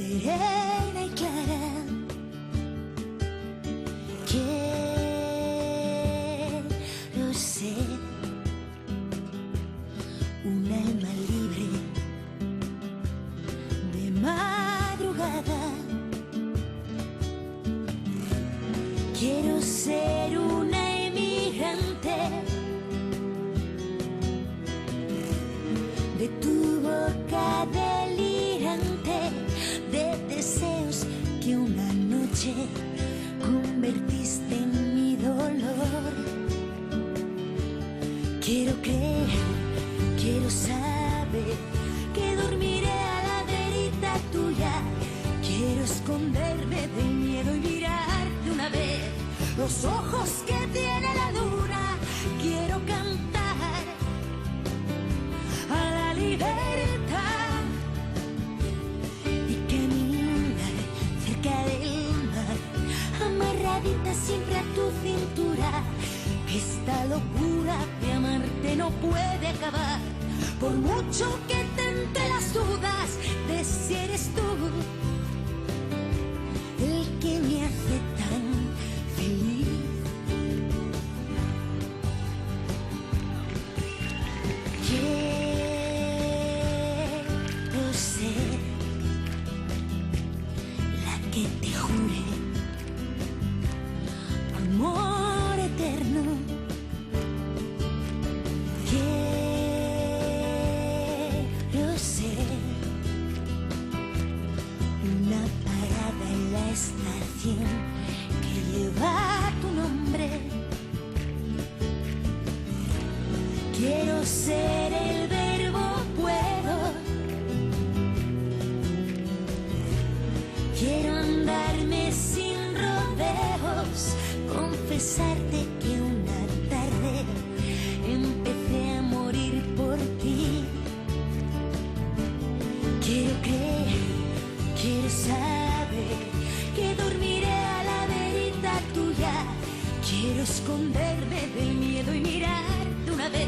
serena y clara. Quiero ser un alma libre de madrugada. Quiero ser una emigrante de tu boca delirante, de deseos que una noche convertiste en mi dolor. Quiero creer, quiero saber que dormiré a la verita tuya. Quiero esconderme del miedo y mirar de una vez los ojos que tiene la luna. Quiero cantar a la libertad y caminar cerca del mar, amarradita siempre a tu cintura. Que esta locura de amarte no puede acabar, por mucho que tente las dudas de si eres tú el que me hace tan feliz. Quiero ser la que te jure amor eterno. Quiero ser una parada en la estación que lleva tu nombre. Quiero ser el verbo puedo. Quiero andarme sin rodeos, confesarte que una tarde empecé a morir por ti. Quiero creer, quiero saber que dormiré a la verita tuya. Quiero esconderme del miedo y mirar de una vez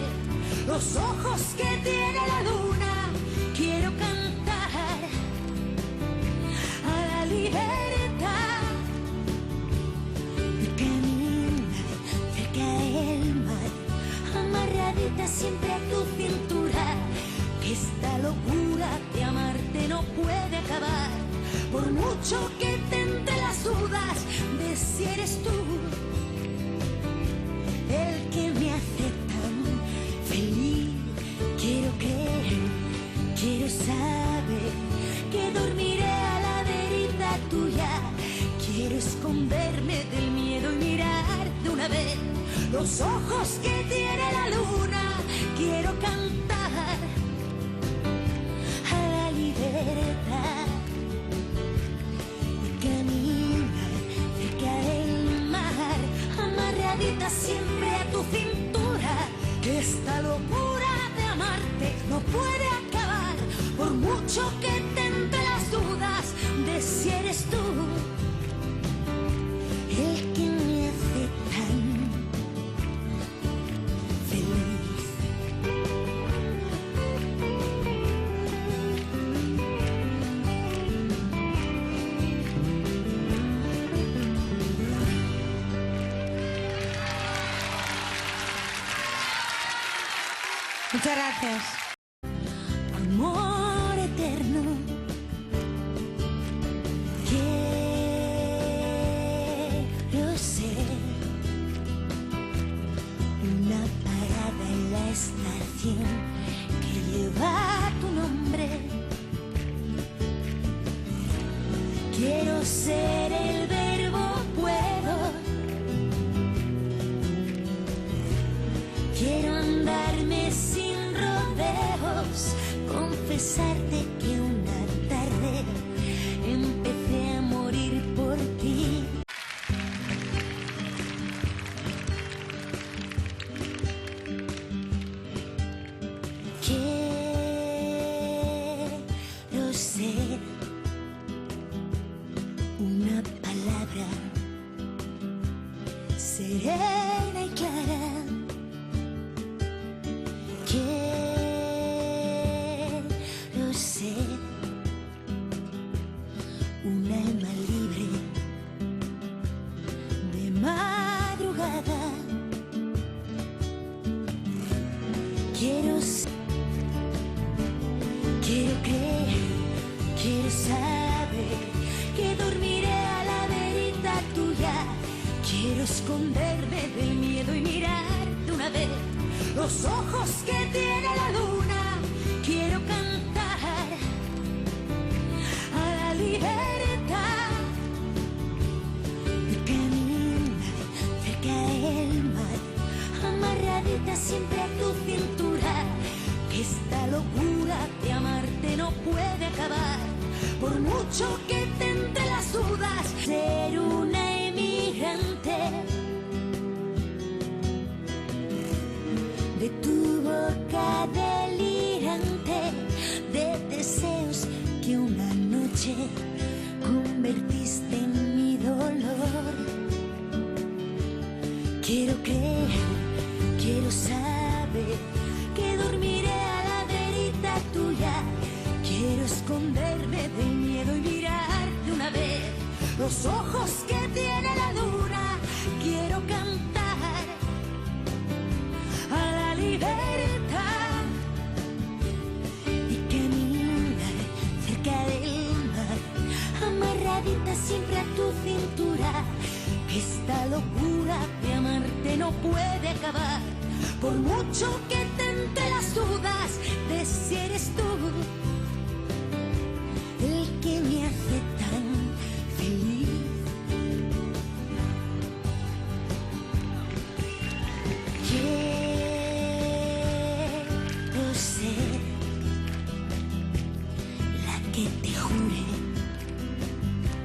los ojos que tiene la luna. Quiero cantar a la libertad y caminar cerca del mar, amarradita siempre a tu cintura. Que esta locura de amarte no puede acabar, por mucho que tente las dudas de si eres tú el que me hace tan feliz. Quiero creer, quiero saber que dormiré a la verita tuya. Quiero esconderme del miedo y mirar de una vez los ojos que tiene la luna. Quiero cantar a la libertad y caminar cerca del mar, amarradita siempre a tu cintura. Que esta locura de amarte no puede acabar, por mucho que tente las dudas de si eres tú el que me hace tan feliz. Muchas gracias. Amor eterno. Quiero ser una parada en la estación que lleva tu nombre. Quiero ser el verbo puedo. Quiero andarme sin rodeos, confesarte que una tarde empecé a morir por ti. Quiero ser una palabra serena y clara. Quiero ser saber que dormiré a la verita tuya. Quiero esconderme del miedo y mirar de una vez los ojos que tiene la luna. Quiero cantar a la libertad de caminar cerca del mar, amarradita siempre a tu cintura. Que esta locura de amarte no puede acabar, por mucho que te entre las dudas. Ser una emigrante de tu boca delirante, de deseos que una noche convertiste en mi dolor. Quiero creer, quiero saber que dormiré a la verita tuya. Quiero esconderme del miedo y mirar de una vez los ojos que tiene la luna. Quiero cantar a la libertad y caminar cerca del mar, amarradita siempre a tu cintura. Que esta locura de amarte no puede acabar, por mucho que te entre las dudas de si eres tú el que me hace tan feliz. Quiero ser la que te